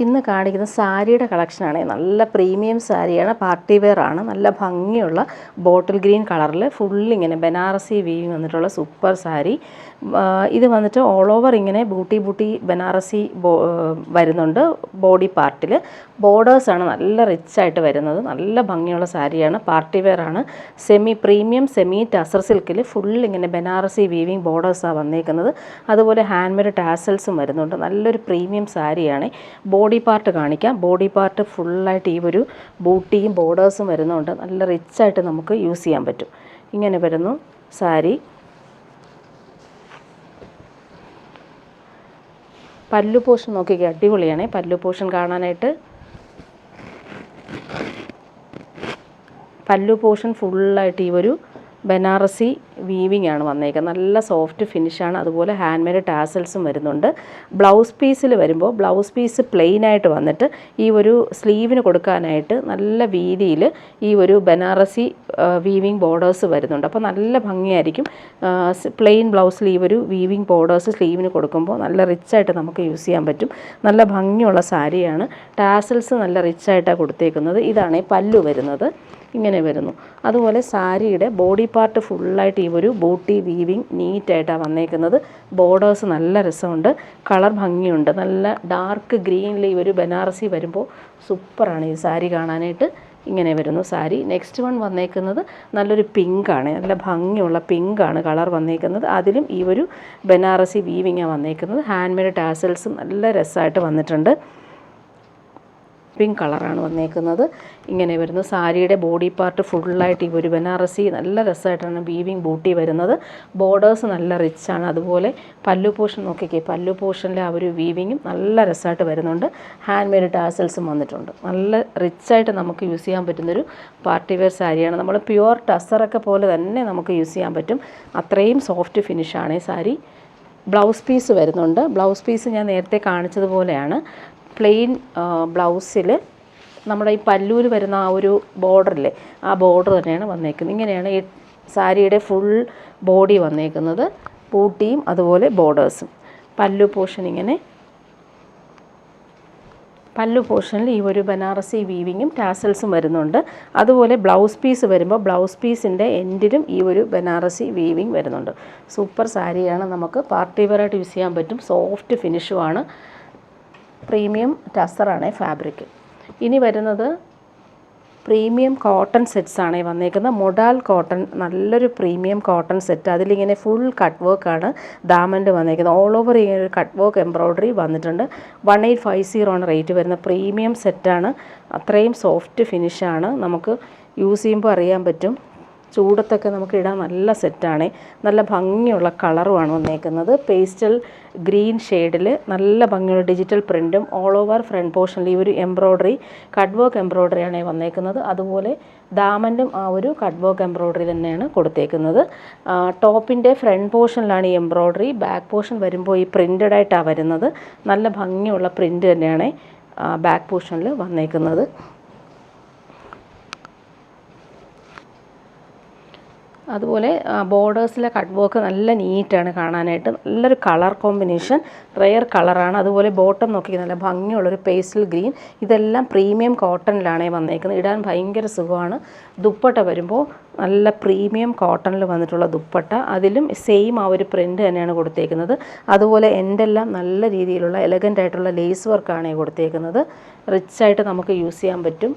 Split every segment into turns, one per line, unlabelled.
ഇന്ന് കാണിക്കുന്ന സാരിയുടെ കളക്ഷനാണ്. നല്ല പ്രീമിയം സാരിയാണ്, പാർട്ടി വെയർ ആണ്. നല്ല ഭംഗിയുള്ള ബോട്ടിൽ ഗ്രീൻ കളറിൽ ഫുള്ളിങ്ങനെ ബനാറസി വീവിങ് വന്നിട്ടുള്ള സൂപ്പർ സാരി. ഇത് വന്നിട്ട് ഓൾ ഓവർ ഇങ്ങനെ ബൂട്ടി ബനാറസി വരുന്നുണ്ട്. ബോഡി പാർട്ടിൽ ബോർഡേഴ്സാണ് നല്ല റിച്ചായിട്ട് വരുന്നത്. നല്ല ഭംഗിയുള്ള സാരിയാണ്, പാർട്ടി വെയർ ആണ്. സെമി പ്രീമിയം സെമി ടസർ സിൽക്കിൽ ഫുള്ളിങ്ങനെ ബനാറസി വീവിങ് ബോർഡേഴ്സാണ് വന്നേക്കുന്നത്. അതുപോലെ ഹാൻഡ് മെയ്ഡ് ടാസൽസും വരുന്നുണ്ട്. നല്ലൊരു പ്രീമിയം സാരിയാണ്. ബോഡി പാർട്ട് കാണിക്കാം. ബോഡി പാർട്ട് ഫുള്ളായിട്ട് ഈ ഒരു ബൂട്ടിയും ബോർഡേഴ്സും വരുന്നുണ്ട്. നല്ല റിച്ചായിട്ട് നമുക്ക് യൂസ് ചെയ്യാൻ പറ്റും. ഇങ്ങനെ വരുന്നു സാരി. പല്ലു പോർഷൻ നോക്കിക്കുക, അടിപൊളിയാണ് പല്ലു പോർഷൻ കാണാനായിട്ട്. പല്ലു പോർഷൻ ഫുള്ളായിട്ട് ഈ ഒരു ബനാറസി വീവിങ് ആണ് വന്നേക്കുന്നത്. നല്ല സോഫ്റ്റ് ഫിനിഷാണ്. അതുപോലെ ഹാൻഡ് മെയ്ഡ് ടാസൽസും വരുന്നുണ്ട്. ബ്ലൗസ് പീസിൽ വരുമ്പോൾ ബ്ലൗസ് പീസ് പ്ലെയിനായിട്ട് വന്നിട്ട് ഈ ഒരു സ്ലീവിന് കൊടുക്കാനായിട്ട് നല്ല വീതിയിൽ ഈ ഒരു ബനാറസി വീവിങ് ബോർഡേഴ്സ് വരുന്നുണ്ട്. അപ്പോൾ നല്ല ഭംഗിയായിരിക്കും. പ്ലെയിൻ ബ്ലൗസിൽ ഈ ഒരു വീവിങ് ബോർഡേഴ്സ് സ്ലീവിന് കൊടുക്കുമ്പോൾ നല്ല റിച്ചായിട്ട് നമുക്ക് യൂസ് ചെയ്യാൻ പറ്റും. നല്ല ഭംഗിയുള്ള സാരിയാണ്. ടാസൽസ് നല്ല റിച്ചായിട്ടാണ് കൊടുത്തേക്കുന്നത്. ഇതാണ് പല്ലു വരുന്നത്. ഇങ്ങനെ വരുന്നു. അതുപോലെ സാരിയുടെ ബോഡി പാർട്ട് ഫുള്ളായിട്ട് ഈ ഒരു ബൂട്ടി വീവിങ് നീറ്റായിട്ടാണ് വന്നേക്കുന്നത്. ബോർഡേഴ്സ് നല്ല രസമുണ്ട്, കളർ ഭംഗിയുണ്ട്. നല്ല ഡാർക്ക് ഗ്രീനിൽ ഈ ഒരു ബനാറസി വരുമ്പോൾ സൂപ്പറാണ് ഈ സാരി കാണാനായിട്ട്. ഇങ്ങനെ വരുന്നു സാരി. നെക്സ്റ്റ് വൺ വന്നേക്കുന്നത് നല്ലൊരു പിങ്കാണ്. നല്ല ഭംഗിയുള്ള പിങ്കാണ് കളർ വന്നേക്കുന്നത്. അതിലും ഈ ഒരു ബനാറസി വീവിങ്ങാണ് വന്നേക്കുന്നത്. ഹാൻഡ് മെയ്ഡ് ടാസൽസും നല്ല രസമായിട്ട് വന്നിട്ടുണ്ട്. പിങ്ക് കളറാണ് വന്നേക്കുന്നത്. ഇങ്ങനെ വരുന്നു സാരിയുടെ ബോഡി പാർട്ട് ഫുള്ളായിട്ട് ഈ ഒരു ബനാറസി നല്ല രസമായിട്ടാണ് വീവിങ് ബൂട്ടി വരുന്നത്. ബോർഡേഴ്സ് നല്ല റിച്ചാണ്. അതുപോലെ പല്ലു പോർഷൻ നോക്കിക്കേ, പല്ലു പോർഷനിലെ ആ ഒരു വീവിങ്ങും നല്ല രസമായിട്ട് വരുന്നുണ്ട്. ഹാൻഡ് മെയ്ഡ് ടാസൽസും വന്നിട്ടുണ്ട്. നല്ല റിച്ചായിട്ട് നമുക്ക് യൂസ് ചെയ്യാൻ പറ്റുന്നൊരു പാർട്ടി വെയർ സാരിയാണ്. നമ്മൾ പ്യുവർ ടസറൊക്കെ പോലെ തന്നെ നമുക്ക് യൂസ് ചെയ്യാൻ പറ്റും. അത്രയും സോഫ്റ്റ് ഫിനിഷാണ് ഈ സാരി. ബ്ലൗസ് പീസ് വരുന്നുണ്ട്. ബ്ലൗസ് പീസ് ഞാൻ നേരത്തെ കാണിച്ചതുപോലെയാണ്. പ്ലെയിൻ ബ്ലൗസിൽ നമ്മുടെ ഈ പല്ലൂര് വരുന്ന ആ ഒരു ബോർഡറില്ലേ, ആ ബോർഡർ തന്നെയാണ് വന്നേക്കുന്നത്. ഇങ്ങനെയാണ് ഈ സാരിയുടെ ഫുൾ ബോഡി വന്നേക്കുന്നത്. ബൂട്ടിയും അതുപോലെ ബോർഡേഴ്സും. പല്ലു പോർഷൻ ഇങ്ങനെ, പല്ലു പോർഷനിൽ ഈ ഒരു ബനാറസി വീവിങ്ങും ടാസൽസും വരുന്നുണ്ട്. അതുപോലെ ബ്ലൗസ് പീസ് വരുമ്പോൾ ബ്ലൗസ് പീസിൻ്റെ എൻഡിലും ഈ ഒരു ബനാറസി വീവിങ് വരുന്നുണ്ട്. സൂപ്പർ സാരിയാണ്. നമുക്ക് പാർട്ടി വെയറായിട്ട് യൂസ് ചെയ്യാൻ പറ്റും. സോഫ്റ്റ് ഫിനിഷുമാണ്. പ്രീമിയം ടസറാണ് ഫാബ്രിക്. ഇനി വരുന്നത് പ്രീമിയം കോട്ടൺ സെറ്റ്സാണ് വന്നേക്കുന്നത്. മൊഡാൽ കോട്ടൺ, നല്ലൊരു പ്രീമിയം കോട്ടൺ സെറ്റ്. അതിലിങ്ങനെ ഫുൾ കട്ട് വർക്കാണ് ദാമൻ്റെ വന്നേക്കുന്നത്. ഓൾ ഓവർ ഇങ്ങനെ ഒരു കട്ട് വർക്ക് എംബ്രോയ്ഡറി വന്നിട്ടുണ്ട്. 1850 ആണ് റേറ്റ് വരുന്നത്. പ്രീമിയം സെറ്റാണ്. അത്രയും സോഫ്റ്റ് ഫിനിഷാണ്. നമുക്ക് യൂസ് ചെയ്യുമ്പോൾ അറിയാൻ പറ്റും. ചൂടത്തൊക്കെ നമുക്ക് ഇടാൻ നല്ല സെറ്റാണ്. നല്ല ഭംഗിയുള്ള കളറുമാണ് വന്നേക്കുന്നത്. പേസ്റ്റൽ ഗ്രീൻ ഷെയ്ഡിൽ നല്ല ഭംഗിയുള്ള ഡിജിറ്റൽ പ്രിൻറ്റും ഓൾ ഓവർ ഫ്രണ്ട് പോർഷനിൽ ഈ ഒരു എംബ്രോയ്ഡറി കട്ട് വർക്ക് എംബ്രോയ്ഡറിയാണ് വന്നേക്കുന്നത്. അതുപോലെ ദാമൻ്റും ആ ഒരു കട്ട് വർക്ക് എംബ്രോയ്ഡറി തന്നെയാണ് കൊടുത്തേക്കുന്നത്. ടോപ്പിൻ്റെ ഫ്രണ്ട് പോർഷനിലാണ് ഈ എംബ്രോയ്ഡറി. ബാക്ക് പോർഷൻ വരുമ്പോൾ ഈ പ്രിൻറ്റഡ് ആയിട്ടാണ് വരുന്നത്. നല്ല ഭംഗിയുള്ള പ്രിൻറ്റ് തന്നെയാണ് ബാക്ക് പോർഷനിൽ വന്നേക്കുന്നത്. അതുപോലെ ബോർഡേഴ്സിലെ കട്ട് വർക്ക് നല്ല നീറ്റാണ് കാണാനായിട്ട്. നല്ലൊരു കളർ കോമ്പിനേഷൻ, റെയർ കളറാണ്. അതുപോലെ ബോട്ടം നോക്കി നല്ല ഭംഗിയുള്ളൊരു പേസ്റ്റൽ ഗ്രീൻ. ഇതെല്ലാം പ്രീമിയം കോട്ടണിലാണ് വന്നേക്കുന്നത്. ഇടാൻ ഭയങ്കര സുഖമാണ്. ദുപ്പട്ട വരുമ്പോൾ നല്ല പ്രീമിയം കോട്ടണിൽ വന്നിട്ടുള്ള ദുപ്പട്ട. അതിലും സെയിം ആ ഒരു പ്രിൻ്റ് തന്നെയാണ് കൊടുത്തേക്കുന്നത്. അതുപോലെ എൻഡെല്ലാം നല്ല രീതിയിലുള്ള എലഗൻ്റ് ആയിട്ടുള്ള ലേസ് വർക്കാണ് കൊടുത്തേക്കുന്നത്. റിച്ചായിട്ട് നമുക്ക് യൂസ് ചെയ്യാൻ പറ്റും.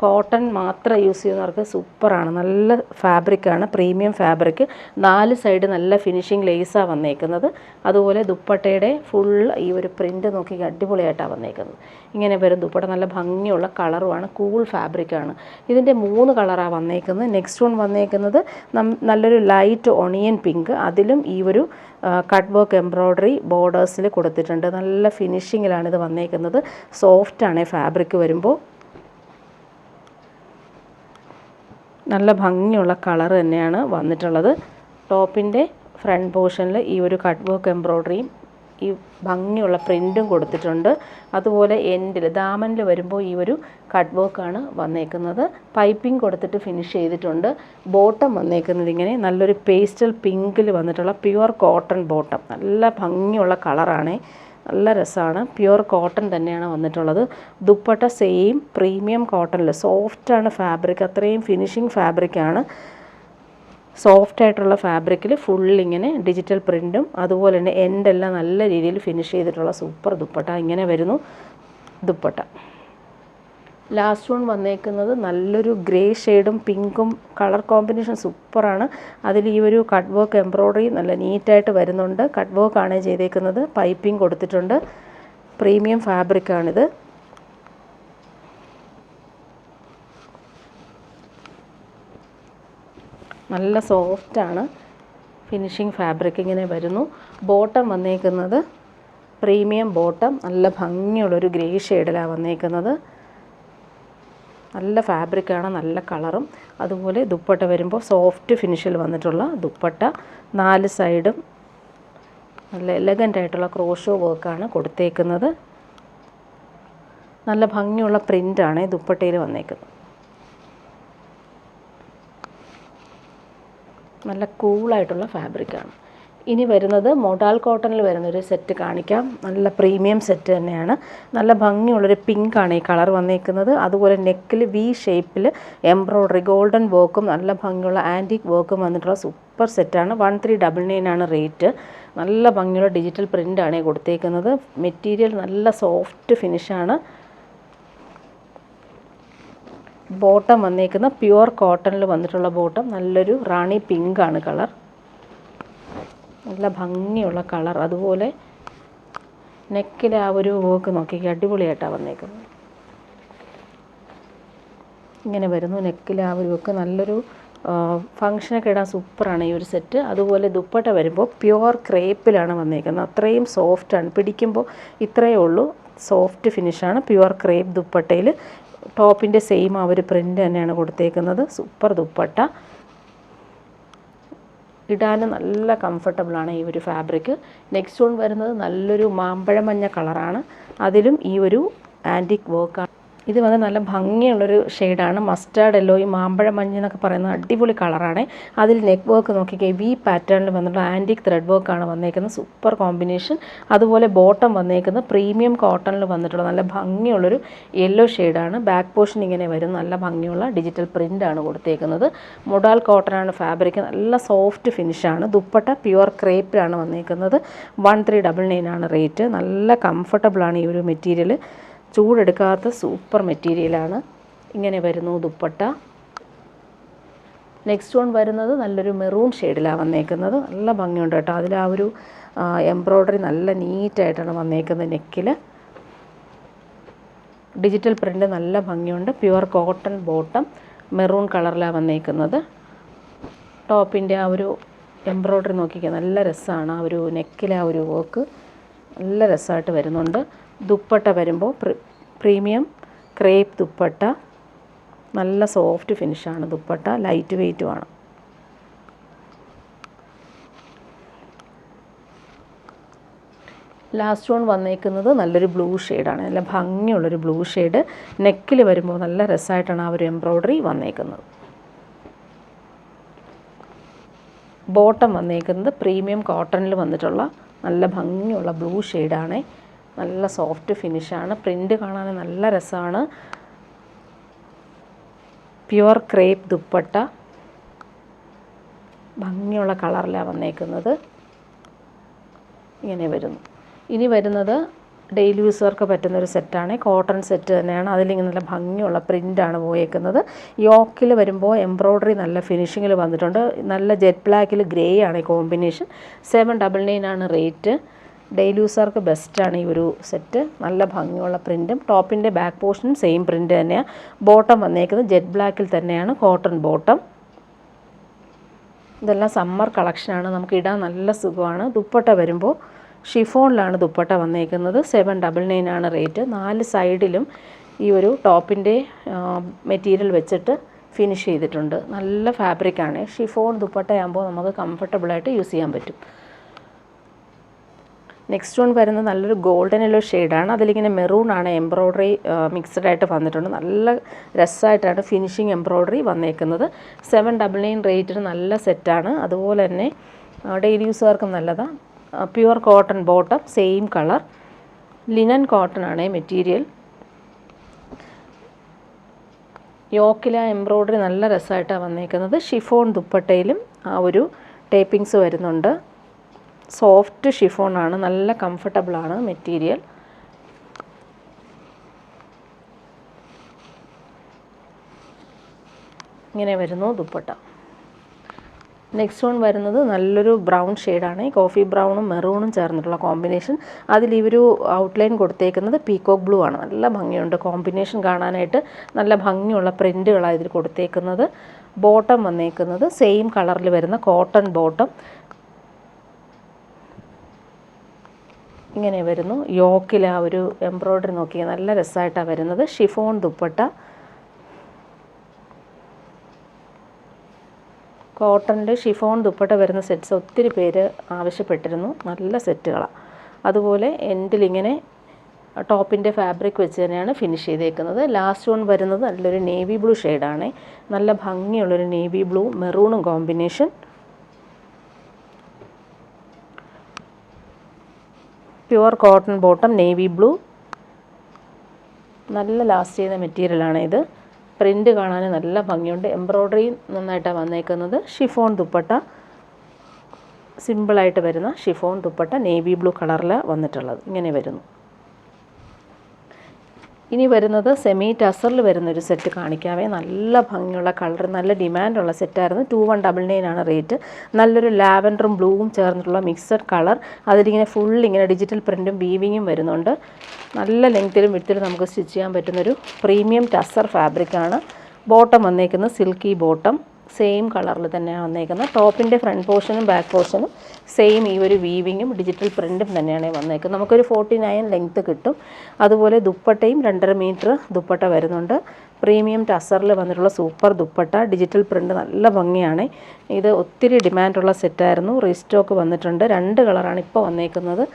കോട്ടൺ മാത്രം യൂസ് ചെയ്യുന്നവർക്ക് സൂപ്പറാണ്. നല്ല ഫാബ്രിക്കാണ്, പ്രീമിയം ഫാബ്രിക്. 4 സൈഡ് നല്ല ഫിനിഷിങ് ലേസാണ് വന്നേക്കുന്നത്. അതുപോലെ ദുപ്പട്ടയുടെ ഫുൾ ഈ ഒരു പ്രിൻ്റ് നോക്കി അടിപൊളിയായിട്ടാണ് വന്നേക്കുന്നത്. ഇങ്ങനെ വരും ദുപ്പട്ട. നല്ല ഭംഗിയുള്ള കളറുമാണ്, കൂൾ ഫാബ്രിക്കാണ്. ഇതിൻ്റെ 3 കളറാണ് വന്നേക്കുന്നത്. നെക്സ്റ്റ് വൺ വന്നേക്കുന്നത് നല്ലൊരു ലൈറ്റ് ഒണിയൻ പിങ്ക്. അതിലും ഈ ഒരു കട്ട് വർക്ക് എംബ്രോയ്ഡറി ബോർഡേഴ്സിൽ കൊടുത്തിട്ടുണ്ട്. നല്ല ഫിനിഷിങ്ങിലാണ് ഇത് വന്നേക്കുന്നത്. സോഫ്റ്റാണ് ഫാബ്രിക് വരുമ്പോൾ. നല്ല ഭംഗിയുള്ള കളർ തന്നെയാണ് വന്നിട്ടുള്ളത്. ടോപ്പിൻ്റെ ഫ്രണ്ട് പോർഷനിൽ ഈ ഒരു കട്ട് വർക്ക് എംബ്രോയ്ഡറിയും ഈ ഭംഗിയുള്ള പ്രിൻറ്റും കൊടുത്തിട്ടുണ്ട്. അതുപോലെ എൻഡിൽ ദാമനിൽ വരുമ്പോൾ ഈ ഒരു കട്ട് വർക്കാണ് വന്നേക്കുന്നത്. പൈപ്പിംഗ് കൊടുത്തിട്ട് ഫിനിഷ് ചെയ്തിട്ടുണ്ട്. ബോട്ടം വന്നേക്കുന്നത് ഇങ്ങനെ നല്ലൊരു പേസ്റ്റൽ പിങ്കിൽ വന്നിട്ടുള്ള പ്യുവർ കോട്ടൺ ബോട്ടം. നല്ല ഭംഗിയുള്ള കളറാണ്. നല്ല രസമാണ്. പ്യുവർ കോട്ടൺ തന്നെയാണ് വന്നിട്ടുള്ളത്. ദുപ്പട്ട സെയിം പ്രീമിയം കോട്ടണിൽ സോഫ്റ്റാണ് ഫാബ്രിക്, അത്രയും ഫിനിഷിങ് ഫാബ്രിക്കാണ്. സോഫ്റ്റായിട്ടുള്ള ഫാബ്രിക്കിൽ ഫുള്ളിങ്ങനെ ഡിജിറ്റൽ പ്രിൻറ്റും അതുപോലെ തന്നെ എൻഡെല്ലാം നല്ല രീതിയിൽ ഫിനിഷ് ചെയ്തിട്ടുള്ള സൂപ്പർ ദുപ്പട്ട. ഇങ്ങനെ വരുന്നു ദുപ്പട്ട. ലാസ്റ്റ് വൺ വന്നേക്കുന്നത് നല്ലൊരു ഗ്രേ ഷെയ്ഡും പിങ്കും കളർ കോമ്പിനേഷൻ സൂപ്പറാണ്. അതിൽ ഈ ഒരു കട്ട് വർക്ക് എംബ്രോയ്ഡറി നല്ല നീറ്റായിട്ട് വരുന്നുണ്ട്. കട്ട് വർക്കാണ് ചെയ്തേക്കുന്നത്, പൈപ്പിംഗ് കൊടുത്തിട്ടുണ്ട്. പ്രീമിയം ഫാബ്രിക്കാണിത്. നല്ല സോഫ്റ്റാണ് ഫിനിഷിങ് ഫാബ്രിക്. ഇങ്ങനെ വരുന്നു. ബോട്ടം വന്നേക്കുന്നത് പ്രീമിയം ബോട്ടം, നല്ല ഭംഗിയുള്ളൊരു ഗ്രേ ഷെയ്ഡിലാണ് വന്നേക്കുന്നത്. നല്ല ഫാബ്രിക്കാണ്, നല്ല കളറും. അതുപോലെ ദുപ്പട്ട വരുമ്പോൾ സോഫ്റ്റ് ഫിനിഷിൽ വന്നിട്ടുള്ള ദുപ്പട്ട. 4 സൈഡും നല്ല എലഗൻ്റ് ആയിട്ടുള്ള ക്രോഷോ വർക്കാണ് കൊടുത്തേക്കുന്നത്. നല്ല ഭംഗിയുള്ള പ്രിൻ്റാണ് ദുപ്പട്ടയിൽ വന്നേക്കുന്നത്. നല്ല കൂളായിട്ടുള്ള ഫാബ്രിക്കാണ്. ഇനി വരുന്നത് മോഡാൽ കോട്ടണിൽ വരുന്നൊരു സെറ്റ് കാണിക്കാം. നല്ല പ്രീമിയം സെറ്റ് തന്നെയാണ്. നല്ല ഭംഗിയുള്ളൊരു പിങ്കാണ് ഈ കളർ വന്നേക്കുന്നത്. അതുപോലെ നെക്കിൽ വി ഷേപ്പിൽ എംബ്രോയ്ഡറി ഗോൾഡൻ വർക്കും നല്ല ഭംഗിയുള്ള ആൻറ്റിക് വർക്കും വന്നിട്ടുള്ള സൂപ്പർ സെറ്റാണ്. 1399 ആണ് റേറ്റ്. നല്ല ഭംഗിയുള്ള ഡിജിറ്റൽ പ്രിൻ്റാണ് കൊടുത്തേക്കുന്നത്. മെറ്റീരിയൽ നല്ല സോഫ്റ്റ് ഫിനിഷാണ്. ബോട്ടം വന്നേക്കുന്ന പ്യുവർ കോട്ടണിൽ വന്നിട്ടുള്ള ബോട്ടം. നല്ലൊരു റാണി പിങ്കാണ് കളർ, നല്ല ഭംഗിയുള്ള കളർ. അതുപോലെ നെക്കിൽ ആ ഒരു വർക്ക് നോക്കിക്കുക, അടിപൊളിയായിട്ടാണ് വന്നേക്കുന്നത്. ഇങ്ങനെ വരുന്നു നെക്കിൽ ആ ഒരു വർക്ക്. നല്ലൊരു ഫങ്ഷനൊക്കെ ഇടാൻ സൂപ്പറാണ് ഈ ഒരു സെറ്റ്. അതുപോലെ ദുപ്പട്ട വരുമ്പോൾ പ്യുവർ ക്രേപ്പിലാണ് വന്നേക്കുന്നത്. അത്രയും സോഫ്റ്റാണ്, പിടിക്കുമ്പോൾ ഇത്രയേ ഉള്ളൂ. സോഫ്റ്റ് ഫിനിഷാണ് പ്യുവർ ക്രേപ്പ് ദുപ്പട്ടയിൽ. ടോപ്പിൻ്റെ സെയിം ആ ഒരു പ്രിൻ്റ് തന്നെയാണ് കൊടുത്തേക്കുന്നത്. സൂപ്പർ ദുപ്പട്ട, ഇടാനും നല്ല കംഫർട്ടബിളാണ് ഈ ഒരു ഫാബ്രിക്. നെക്സ്റ്റ് വൺ വരുന്നത് നല്ലൊരു മാമ്പഴ മഞ്ഞ കളറാണ്. അതിലും ഈ ഒരു ആൻറ്റിക് വർക്കാണ്. ഇത് വന്ന് നല്ല ഭംഗിയുള്ളൊരു ഷെയ്ഡാണ്. മസ്റ്റാർഡ് യെല്ലോ, ഈ മാമ്പഴ മഞ്ഞ എന്നൊക്കെ പറയുന്ന അടിപൊളി കളറാണ്. അതിൽ നെക്ക് വർക്ക് നോക്കിക്കേ, വി പാറ്റേണിൽ വന്നിട്ടുള്ള ആൻറ്റിക് ത്രെഡ് വർക്കാണ് വന്നേക്കുന്നത്. Super combination. അതുപോലെ ബോട്ടം വന്നേക്കുന്നത് പ്രീമിയം കോട്ടണിൽ വന്നിട്ടുള്ള നല്ല ഭംഗിയുള്ളൊരു യെല്ലോ ഷെയ്ഡാണ്. ബാക്ക് പോർഷൻ ഇങ്ങനെ വരും. നല്ല ഭംഗിയുള്ള ഡിജിറ്റൽ പ്രിൻ്റാണ് കൊടുത്തേക്കുന്നത്. മൊഡാൽ കോട്ടനാണ് ഫാബ്രിക്. നല്ല സോഫ്റ്റ് ഫിനിഷാണ്. ദുപ്പട്ട പ്യുവർ ക്രേപ്പിലാണ് വന്നേക്കുന്നത്. 1399 ആണ് റേറ്റ്. നല്ല കംഫർട്ടബിളാണ് ഈ ഒരു മെറ്റീരിയൽ. ചൂടെടുക്കാത്ത സൂപ്പർ മെറ്റീരിയലാണ്. ഇങ്ങനെ വരുന്നു ദുപ്പട്ട. നെക്സ്റ്റ് വൺ വരുന്നത് നല്ലൊരു മെറൂൺ ഷെയ്ഡിലാണ് വന്നേക്കുന്നത്. നല്ല ഭംഗിയുണ്ട് കേട്ടോ. അതിൽ ആ ഒരു എംബ്രോയ്ഡറി നല്ല നീറ്റായിട്ടാണ് വന്നേക്കുന്നത്. നെക്കിൽ ഡിജിറ്റൽ പ്രിൻ്റ് നല്ല ഭംഗിയുണ്ട്. പ്യുവർ കോട്ടൺ ബോട്ടം, മെറൂൺ കളറിലാണ് വന്നേക്കുന്നത്. ടോപ്പിൻ്റെ ആ ഒരു എംബ്രോയ്ഡറി നോക്കിക്കുക, നല്ല രസമാണ്. ആ ഒരു നെക്കിലെ ആ ഒരു വർക്ക് നല്ല രസമായിട്ട് വരുന്നുണ്ട്. ദുപ്പട്ട വരുമ്പോൾ പ്രീമിയം ക്രേപ്പ് ദുപ്പട്ട. നല്ല സോഫ്റ്റ് ഫിനിഷാണ് ദുപ്പട്ട, ലൈറ്റ് വെയ്റ്റുമാണ്. ലാസ്റ്റ് വൺ വന്നേക്കുന്നത് നല്ലൊരു ബ്ലൂ ഷെയ്ഡാണ്. നല്ല ഭംഗിയുള്ളൊരു ബ്ലൂ ഷെയ്ഡ്. നെക്കിൽ വരുമ്പോൾ നല്ല രസമായിട്ടാണ് ആ ഒരു എംബ്രോയ്ഡറി വന്നേക്കുന്നത്. ബോട്ടം വന്നേക്കുന്നത് പ്രീമിയം കോട്ടണിൽ വന്നിട്ടുള്ള നല്ല ഭംഗിയുള്ള ബ്ലൂ ഷെയ്ഡാണ്. നല്ല സോഫ്റ്റ് ഫിനിഷാണ്. പ്രിൻ്റ് കാണാൻ നല്ല രസമാണ്. പ്യുവർ ക്രേപ്പ് ദുപ്പട്ട, ഭംഗിയുള്ള കളറിലാണ് വന്നേക്കുന്നത്. ഇങ്ങനെ വരുന്നു. ഇനി വരുന്നത് ഡെയിലി യൂസർക്ക് പറ്റുന്നൊരു സെറ്റാണ്. കോട്ടൺ സെറ്റ് തന്നെയാണ്. അതിലിങ്ങനെ നല്ല ഭംഗിയുള്ള പ്രിൻ്റാണ് പോയേക്കുന്നത്. യോക്കിൽ വരുമ്പോൾ എംബ്രോയ്ഡറി നല്ല ഫിനിഷിങ്ങിൽ വന്നിട്ടുണ്ട്. നല്ല ജെറ്റ് ബ്ലാക്കിൽ ഗ്രേ ആണ് ഈ കോമ്പിനേഷൻ. 799 ആണ് റേറ്റ്. ഡെയിലി യൂസർക്ക് ബെസ്റ്റാണ് ഈ ഒരു സെറ്റ്. നല്ല ഭംഗിയുള്ള പ്രിൻറ്റും ടോപ്പിൻ്റെ ബാക്ക് പോർഷനും സെയിം പ്രിൻ്റ് തന്നെയാണ്. ബോട്ടം വന്നേക്കുന്നത് ജെറ്റ് ബ്ലാക്കിൽ തന്നെയാണ്, കോട്ടൺ ബോട്ടം. ഇതെല്ലാം സമ്മർ കളക്ഷനാണ്, നമുക്ക് ഇടാൻ നല്ല സുഖമാണ്. ദുപ്പട്ട വരുമ്പോൾ ഷിഫോണിലാണ് ദുപ്പട്ട വന്നേക്കുന്നത്. 799 ആണ് റേറ്റ്. 4 സൈഡിലും ഈ ഒരു ടോപ്പിൻ്റെ മെറ്റീരിയൽ വെച്ചിട്ട് ഫിനിഷ് ചെയ്തിട്ടുണ്ട്. നല്ല ഫാബ്രിക്കാണ്. ഷിഫോൺ ദുപ്പട്ടയാകുമ്പോൾ നമുക്ക് കംഫർട്ടബിളായിട്ട് യൂസ് ചെയ്യാൻ പറ്റും. നെക്സ്റ്റ് വൺ വരുന്നത് നല്ലൊരു ഗോൾഡൻ യെല്ലോ ഷെയ്ഡാണ്. അതിലിങ്ങനെ മെറൂണാണ് എംബ്രോയ്ഡറി മിക്സഡ് ആയിട്ട് വന്നിട്ടുണ്ട്. നല്ല രസമായിട്ടാണ് ഫിനിഷിങ് എംബ്രോയ്ഡറി വന്നേക്കുന്നത്. 799 റേറ്റിന് നല്ല സെറ്റാണ്. അതുപോലെ തന്നെ ഡെയിലി യൂസുകാർക്കും നല്ലതാണ്. Pure cotton bottom, same colour. Linen cotton ആണ് മെറ്റീരിയൽ. യോക്കില എംബ്രോയ്ഡറി നല്ല രസമായിട്ടാണ് വന്നേക്കുന്നത്. ഷിഫോൺ ദുപ്പട്ടയിലും ആ ഒരു ടേപ്പിങ്സ് വരുന്നുണ്ട്. സോഫ്റ്റ് ഷിഫോണാണ്, നല്ല കംഫർട്ടബിളാണ് മെറ്റീരിയൽ. ഇങ്ങനെ വരുന്നു ദുപ്പട്ട. നെക്സ്റ്റ് വൺ വരുന്നത് നല്ലൊരു ബ്രൗൺ ഷെയ്ഡാണ്. കോഫി ബ്രൗണും മെറൂണും ചേർന്നിട്ടുള്ള കോമ്പിനേഷൻ. അതിൽ ഇവർ ഔട്ട്ലൈൻ കൊടുത്തേക്കുന്നത് പീകോക്ക് ബ്ലൂ ആണ്. നല്ല ഭംഗിയുണ്ട് കോമ്പിനേഷൻ കാണാനായിട്ട്. നല്ല ഭംഗിയുള്ള പ്രിൻറ്റുകളാണ് ഇതിൽ കൊടുത്തേക്കുന്നത്. ബോട്ടം വന്നേക്കുന്നത് സെയിം കളറിൽ വരുന്ന കോട്ടൺ ബോട്ടം. ഇങ്ങനെ വരുന്നു. യോക്കിൽ ആ ഒരു എംബ്രോയ്ഡറി നോക്കിയാൽ നല്ല രസമായിട്ടാണ് വരുന്നത്. ഷിഫോൺ ദുപ്പട്ട. കോട്ടണിൽ ഷിഫോൺ ദുപ്പട്ട വരുന്ന സെറ്റ്സ് ഒത്തിരി പേര് ആവശ്യപ്പെട്ടിരുന്നു. നല്ല സെറ്റുകളാണ്. അതുപോലെ എൻഡിലിങ്ങനെ ടോപ്പിൻ്റെ ഫാബ്രിക് വെച്ച് തന്നെയാണ് ഫിനിഷ് ചെയ്തേക്കുന്നത്. ലാസ്റ്റ് വൺ വരുന്നത് നല്ലൊരു നേവി ബ്ലൂ ഷെയ്ഡാണ്. നല്ല ഭംഗിയുള്ളൊരു നേവി ബ്ലൂ മെറൂണും combination. Pure cotton bottom, navy blue. നല്ല ലാസ്റ്റ് ചെയ്ത മെറ്റീരിയലാണ് ഇത്. പ്രിൻ്റ് കാണാൻ നല്ല ഭംഗിയുണ്ട്. എംബ്രോയ്ഡറി നന്നായിട്ടാണ് വന്നേക്കുന്നത്. ഷിഫോൺ ദുപ്പട്ട, സിമ്പിളായിട്ട് വരുന്ന ഷിഫോൺ ദുപ്പട്ട, നേവി ബ്ലൂ കളറിലാണ് വന്നിട്ടുള്ളത്. ഇങ്ങനെ വരുന്നു. ഇനി വരുന്നത് സെമി ടസറിൽ വരുന്നൊരു സെറ്റ് കാണിക്കാവേ. നല്ല ഭംഗിയുള്ള കളർ, നല്ല ഡിമാൻഡുള്ള സെറ്റായിരുന്നു. 2199 ആണ് റേറ്റ്. നല്ലൊരു ലാവൻഡറും ബ്ലൂവും ചേർന്നിട്ടുള്ള മിക്സഡ് കളർ. അതിലിങ്ങനെ ഫുൾ ഇങ്ങനെ ഡിജിറ്റൽ പ്രിൻറ്റും വീവിങ്ങും വരുന്നുണ്ട്. നല്ല ലെങ്ത്തിലും വിഡ്ത്തിലും നമുക്ക് സ്റ്റിച്ച് ചെയ്യാൻ പറ്റുന്നൊരു പ്രീമിയം ടസർ ഫാബ്രിക്കാണ്. ബോട്ടം വന്നേക്കുന്നത് സിൽക്കി ബോട്ടം. സെയിം കളറിൽ തന്നെയാണ് വന്നേക്കുന്നത്. ടോപ്പിൻ്റെ ഫ്രണ്ട് പോർഷനും ബാക്ക് പോർഷനും സെയിം ഈ ഒരു വീവിങ്ങും ഡിജിറ്റൽ പ്രിൻറ്റും തന്നെയാണ് വന്നേക്കുന്നത്. നമുക്കൊരു 49 ലെങ്ത്ത് കിട്ടും. അതുപോലെ ദുപ്പട്ടയും 2.5 മീറ്റർ ദുപ്പട്ട വരുന്നുണ്ട്. പ്രീമിയം ടസറിൽ വന്നിട്ടുള്ള സൂപ്പർ ദുപ്പട്ട. ഡിജിറ്റൽ പ്രിൻറ്റ് നല്ല ഭംഗിയാണ്. ഇത് ഒത്തിരി ഡിമാൻഡുള്ള സെറ്റായിരുന്നു. റീസ്റ്റോക്ക് വന്നിട്ടുണ്ട്. 2 കളറാണ് ഇപ്പോൾ വന്നേക്കുന്നത്.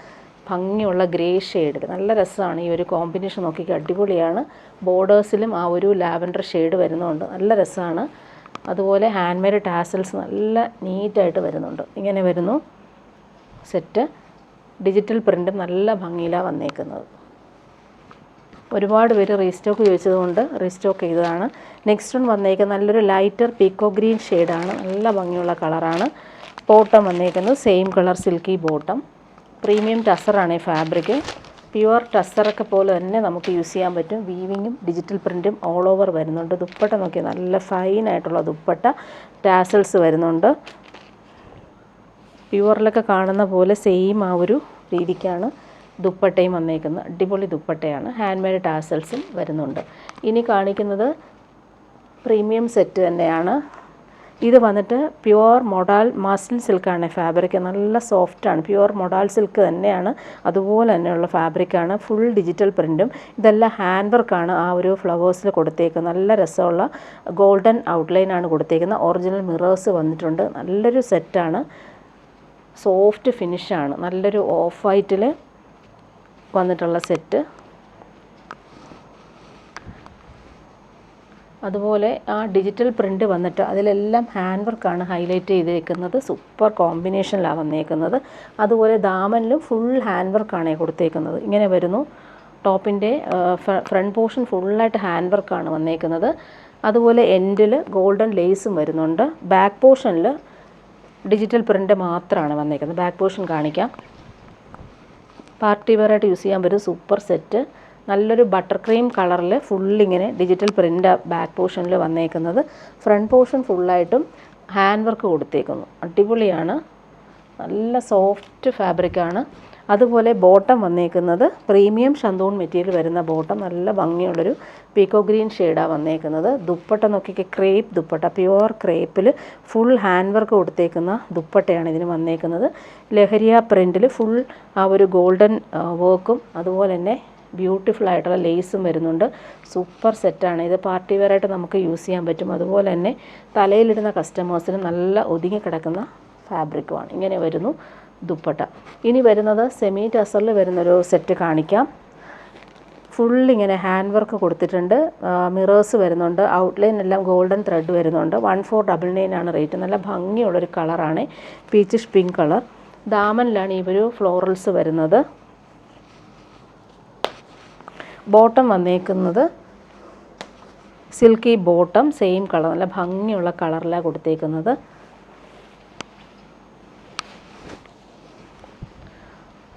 ഭംഗിയുള്ള ഗ്രേ ഷെയ്ഡ്. നല്ല രസമാണ് ഈ ഒരു കോമ്പിനേഷൻ. നോക്കിക്കുക, അടിപൊളിയാണ്. ബോർഡേഴ്സിലും ആ ഒരു ലാവൻഡർ ഷെയ്ഡ് വരുന്നുണ്ട്. നല്ല രസമാണ്. അതുപോലെ ഹാൻഡ് മെയ്ഡ് ടാസൽസ് നല്ല നീറ്റായിട്ട് വരുന്നുണ്ട്. ഇങ്ങനെ വരുന്നു സെറ്റ്. ഡിജിറ്റൽ പ്രിൻറ്റും നല്ല ഭംഗിയിലാണ് വന്നേക്കുന്നത്. ഒരുപാട് പേര് റീസ്റ്റോക്ക് ചോദിച്ചതുകൊണ്ട് റീസ്റ്റോക്ക് ചെയ്തതാണ്. നെക്സ്റ്റ് വൺ വന്നേക്കുന്നത് നല്ലൊരു ലൈറ്റർ പീക്കോ ഗ്രീൻ ഷെയ്ഡാണ്. നല്ല ഭംഗിയുള്ള കളറാണ്. ബോട്ടം വന്നേക്കുന്നത് same colour silky bottom. Premium ടസറാണ് ഈ ഫാബ്രിക്. പ്യുവർ ടസറൊക്കെ പോലെ തന്നെ നമുക്ക് യൂസ് ചെയ്യാൻ പറ്റും. വീവിങ്ങും ഡിജിറ്റൽ പ്രിൻറ്റും ഓൾ ഓവർ വരുന്നുണ്ട്. ദുപ്പട്ട നോക്കിയാൽ നല്ല ഫൈനായിട്ടുള്ള ദുപ്പട്ട. ടാസൽസ് വരുന്നുണ്ട്. പ്യുവറിലൊക്കെ കാണുന്ന പോലെ സെയിം ആ ഒരു രീതിക്കാണ് ദുപ്പട്ടയും വന്നേക്കുന്നത്. അടിപൊളി ദുപ്പട്ടയാണ്. ഹാൻഡ് മെയ്ഡ് ടാസൽസും വരുന്നുണ്ട്. ഇനി കാണിക്കുന്നത് പ്രീമിയം സെറ്റ് തന്നെയാണ്. ഇത് വന്നിട്ട് പ്യുവർ മൊഡാൽ മസ്ലിൻ സിൽക്കാണ് ഫാബ്രിക്. നല്ല സോഫ്റ്റാണ്. പ്യുവർ മൊഡാൽ സിൽക്ക് തന്നെയാണ്. അതുപോലെ തന്നെയുള്ള ഫാബ്രിക്കാണ്. Full digital പ്രിൻറ്റും. ഇതെല്ലാം ഹാൻഡ് വർക്കാണ് ആ ഒരു ഫ്ലവേഴ്സിൽ കൊടുത്തേക്കുന്നത്. നല്ല രസമുള്ള ഗോൾഡൻ ഔട്ട്ലൈനാണ് കൊടുത്തേക്കുന്നത്. ഒറിജിനൽ മിറേഴ്സ് വന്നിട്ടുണ്ട്. നല്ലൊരു സെറ്റാണ്. സോഫ്റ്റ് ഫിനിഷാണ്. നല്ലൊരു ഓഫ് വൈറ്റിൽ വന്നിട്ടുള്ള സെറ്റ്. അതുപോലെ ആ ഡിജിറ്റൽ പ്രിൻ്റ് വന്നിട്ട് അതിലെല്ലാം ഹാൻഡ് വർക്കാണ് ഹൈലൈറ്റ് ചെയ്തേക്കുന്നത്. സൂപ്പർ കോമ്പിനേഷനിലാണ് വന്നേക്കുന്നത്. അതുപോലെ ദാമനിലും ഫുൾ ഹാൻഡ് വർക്കാണ് കൊടുത്തേക്കുന്നത്. ഇങ്ങനെ വരുന്നു. ടോപ്പിൻ്റെ ഫ്രണ്ട് പോർഷൻ ഫുള്ളായിട്ട് ഹാൻഡ് വർക്കാണ് വന്നേക്കുന്നത്. അതുപോലെ എൻഡിൽ ഗോൾഡൻ ലേസും വരുന്നുണ്ട്. ബാക്ക് പോർഷനിൽ ഡിജിറ്റൽ പ്രിൻ്റ് മാത്രമാണ് വന്നേക്കുന്നത്. ബാക്ക് പോർഷൻ കാണിക്കാം. പാർട്ടി വെയറായിട്ട് യൂസ് ചെയ്യാൻ പറ്റും സൂപ്പർ സെറ്റ്. നല്ലൊരു ബട്ടർ ക്രീം കളറിൽ ഫുള്ളിങ്ങനെ ഡിജിറ്റൽ പ്രിൻ്റ് ബാക്ക് പോർഷനിൽ വന്നേക്കുന്നത്. ഫ്രണ്ട് പോർഷൻ ഫുള്ളായിട്ടും ഹാൻഡ് വർക്ക് കൊടുത്തേക്കുന്നു. അടിപൊളിയാണ്. നല്ല സോഫ്റ്റ് ഫാബ്രിക്കാണ്. അതുപോലെ ബോട്ടം വന്നേക്കുന്നത് പ്രീമിയം ഷന്തൂൺ മെറ്റീരിയൽ വരുന്ന ബോട്ടം. നല്ല ഭംഗിയുള്ളൊരു പീക്കോ ഗ്രീൻ ഷെയ്ഡാണ് വന്നേക്കുന്നത്. ദുപ്പട്ട നോക്കിക്ക് ക്രേപ്പ് ദുപ്പട്ട. പ്യുവർ ക്രേപ്പിൽ ഫുൾ ഹാൻഡ് വർക്ക് കൊടുത്തേക്കുന്ന ദുപ്പട്ടയാണ് ഇതിന് വന്നേക്കുന്നത്. ലഹരിയ പ്രിൻറ്റിൽ ഫുൾ ആ ഒരു ഗോൾഡൻ വർക്കും അതുപോലെ തന്നെ ബ്യൂട്ടിഫുൾ ആയിട്ടുള്ള ലേസും വരുന്നുണ്ട്. സൂപ്പർ സെറ്റാണ് ഇത്. പാർട്ടി വെയറായിട്ട് നമുക്ക് യൂസ് ചെയ്യാൻ പറ്റും. അതുപോലെ തന്നെ തലയിലിടുന്ന കസ്റ്റമേഴ്സിന് നല്ല ഒതുങ്ങി കിടക്കുന്ന ഫാബ്രിക്കുമാണ്. ഇങ്ങനെ വരുന്നു ദുപ്പട്ട. ഇനി വരുന്നത് സെമി ടസറിൽ വരുന്നൊരു സെറ്റ് കാണിക്കാം. ഫുള്ളിങ്ങനെ ഹാൻഡ് വർക്ക് കൊടുത്തിട്ടുണ്ട്. മിറേഴ്സ് വരുന്നുണ്ട്. ഔട്ട്ലൈൻ എല്ലാം ഗോൾഡൻ ത്രെഡ് വരുന്നുണ്ട്. 1499 ആണ് റേറ്റ്. നല്ല ഭംഗിയുള്ളൊരു കളറാണ്. Peachish pink colour. ദാമനിലാണ് ഈ ഒരു ഫ്ലോറൽസ് വരുന്നത്. ബോട്ടം വന്നേക്കുന്നത് സിൽക്കി ബോട്ടം, സെയിം കളർ, നല്ല ഭംഗിയുള്ള കളറിലാണ് കൊടുത്തേക്കുന്നത്.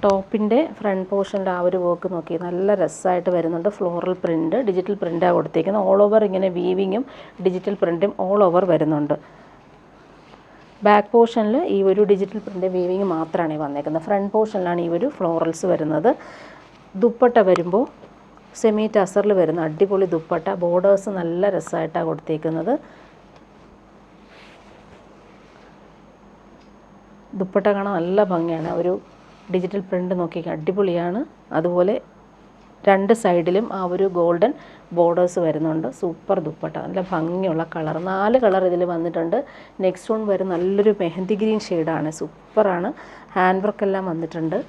ടോപ്പിൻ്റെ ഫ്രണ്ട് പോർഷനിൽ ആ ഒരു വർക്ക് നോക്കി നല്ല രസമായിട്ട് വരുന്നുണ്ട്. ഫ്ലോറൽ പ്രിൻറ്റ്, ഡിജിറ്റൽ പ്രിൻ്റാണ് കൊടുത്തേക്കുന്നത്. ഓൾ ഓവർ ഇങ്ങനെ വീവിങ്ങും ഡിജിറ്റൽ പ്രിൻറ്റും ഓൾ ഓവർ വരുന്നുണ്ട്. ബാക്ക് പോർഷനിൽ ഈ ഒരു ഡിജിറ്റൽ പ്രിൻ്റ് വീവിങ് മാത്രമാണ് വന്നേക്കുന്നത്. ഫ്രണ്ട് പോർഷനിലാണ് ഈ ഒരു ഫ്ലോറൽസ് വരുന്നത്. ദുപ്പട്ട വരുമ്പോൾ സെമി ടസറിൽ വരുന്ന അടിപൊളി ദുപ്പട്ട, ബോർഡേഴ്സ് നല്ല രസമായിട്ടാണ് കൊടുത്തേക്കുന്നത്. ദുപ്പട്ട കാണാൻ നല്ല ഭംഗിയാണ്. ഒരു ഡിജിറ്റൽ പ്രിൻ്റ് നോക്കി അടിപൊളിയാണ്. അതുപോലെ രണ്ട് സൈഡിലും ആ ഒരു ഗോൾഡൻ ബോർഡേഴ്സ് വരുന്നുണ്ട്. സൂപ്പർ ദുപ്പട്ട, നല്ല ഭംഗിയുള്ള കളർ. 4 കളർ ഇതിൽ വന്നിട്ടുണ്ട്. നെക്സ്റ്റ് വൺ വരും നല്ലൊരു മെഹന്തി ഗ്രീൻ ഷെയ്ഡാണ്. സൂപ്പറാണ്. ഹാൻഡ് വർക്കെല്ലാം വന്നിട്ടുണ്ട്.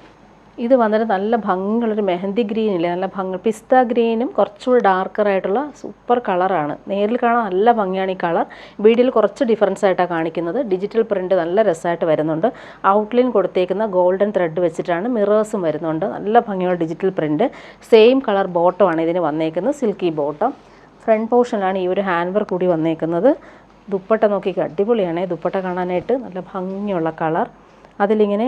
ഇത് വന്നിട്ട് നല്ല ഭംഗിയുള്ളൊരു മെഹന്തി ഗ്രീനില്ലേ, നല്ല ഭംഗി, പിസ്ത ഗ്രീനും കുറച്ചുകൂടി ഡാർക്കറായിട്ടുള്ള സൂപ്പർ കളറാണ്. നേരിൽ കാണാൻ നല്ല ഭംഗിയാണ് ഈ കളർ. വീഡിയോയിൽ കുറച്ച് ഡിഫറൻസ് ആയിട്ടാണ് കാണിക്കുന്നത്. ഡിജിറ്റൽ പ്രിൻ്റ് നല്ല രസമായിട്ട് വരുന്നുണ്ട്. ഔട്ട്ലൈൻ കൊടുത്തേക്കുന്ന ഗോൾഡൻ ത്രെഡ് വെച്ചിട്ടാണ്. മിറേഴ്സും വരുന്നുണ്ട്. നല്ല ഭംഗിയുള്ള ഡിജിറ്റൽ പ്രിൻ്റ്. സെയിം കളർ ബോട്ടമാണ് ഇതിന് വന്നേക്കുന്നത്, സിൽക്കി ബോട്ടം. ഫ്രണ്ട് പോർഷനിലാണ് ഈ ഒരു ഹാൻഡ് വർക്ക് കൂടി വന്നേക്കുന്നത്. ദുപ്പട്ട നോക്കി അടിപൊളിയാണ്. ദുപ്പട്ട കാണാനായിട്ട് നല്ല ഭംഗിയുള്ള കളർ. അതിലിങ്ങനെ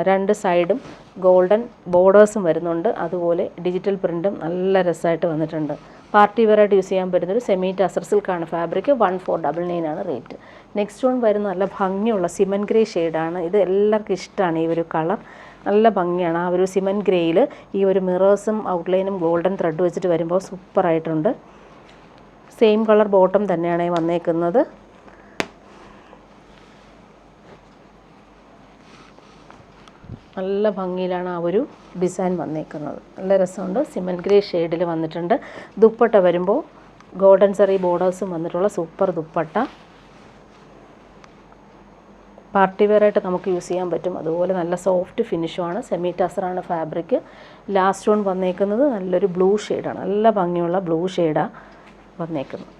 രണ്ട് സൈഡും ഗോൾഡൻ ബോർഡേഴ്സും വരുന്നുണ്ട്. അതുപോലെ ഡിജിറ്റൽ പ്രിൻറ്റും നല്ല രസമായിട്ട് വന്നിട്ടുണ്ട്. പാർട്ടി വെയറായിട്ട് യൂസ് ചെയ്യാൻ പറ്റുന്നൊരു സെമി ടസർ സിൽക്കാണ് ഫാബ്രിക്. 1499 ആണ് റേറ്റ്. നെക്സ്റ്റ് വൺ വരുന്ന നല്ല ഭംഗിയുള്ള സിമൻ ഗ്രേ ഷെയ്ഡാണ്. ഇത് എല്ലാവർക്കും ഇഷ്ടമാണ് ഈ ഒരു കളർ. നല്ല ഭംഗിയാണ്. ആ ഒരു സിമൻ ഗ്രേയിൽ ഈ ഒരു മിറേഴ്സും ഔട്ട്ലൈനും ഗോൾഡൻ ത്രെഡ് വെച്ചിട്ട് വരുമ്പോൾ സൂപ്പറായിട്ടുണ്ട്. സെയിം കളർ ബോട്ടം തന്നെയാണ് വന്നേക്കുന്നത്. നല്ല ഭംഗിയിലാണ് ആ ഒരു ഡിസൈൻ വന്നേക്കുന്നത്. നല്ല രസമുണ്ട്. സിമൻ ഗ്രേ ഷെയ്ഡിൽ വന്നിട്ടുണ്ട്. ദുപ്പട്ട വരുമ്പോൾ ഗോൾഡൻ സെറി ബോർഡേഴ്സും വന്നിട്ടുള്ള സൂപ്പർ ദുപ്പട്ട. പാർട്ടി വെയറായിട്ട് നമുക്ക് യൂസ് ചെയ്യാൻ പറ്റും. അതുപോലെ നല്ല സോഫ്റ്റ് ഫിനിഷുമാണ്. സെമി ടസറാണ് ഫാബ്രിക്. ലാസ്റ്റ് വൺ വന്നേക്കുന്നത് നല്ലൊരു ബ്ലൂ ഷെയ്ഡാണ്. നല്ല ഭംഗിയുള്ള ബ്ലൂ ഷെയ്ഡാണ് വന്നേക്കുന്നത്.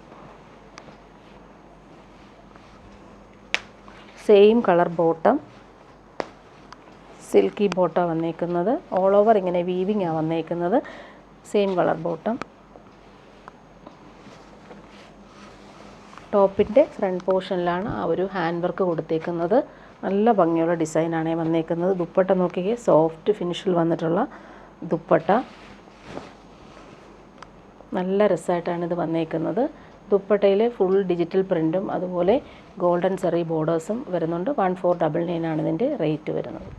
Same colour bottom, silky bottom വന്നേക്കുന്നത്. ഓൾ ഓവർ ഇങ്ങനെ വീവിങ് ആണ് വന്നേക്കുന്നത്. Same colour bottom. ടോപ്പിൻ്റെ ഫ്രണ്ട് പോർഷനിലാണ് ആ ഒരു ഹാൻഡ് വർക്ക് കൊടുത്തേക്കുന്നത്. നല്ല ഭംഗിയുള്ള ഡിസൈനാണ് വന്നേക്കുന്നത്. ദുപ്പട്ട നോക്കിയേ, സോഫ്റ്റ് ഫിനിഷിൽ വന്നിട്ടുള്ള ദുപ്പട്ട. നല്ല രസമായിട്ടാണ് ഇത് വന്നേക്കുന്നത്. ദുപ്പട്ടയിൽ ഫുൾ ഡിജിറ്റൽ പ്രിൻറ്റും അതുപോലെ ഗോൾഡൻ സെറി ബോർഡേഴ്സും വരുന്നുണ്ട്. 1499 ആണ് ഇതിൻ്റെ റേറ്റ് വരുന്നത്.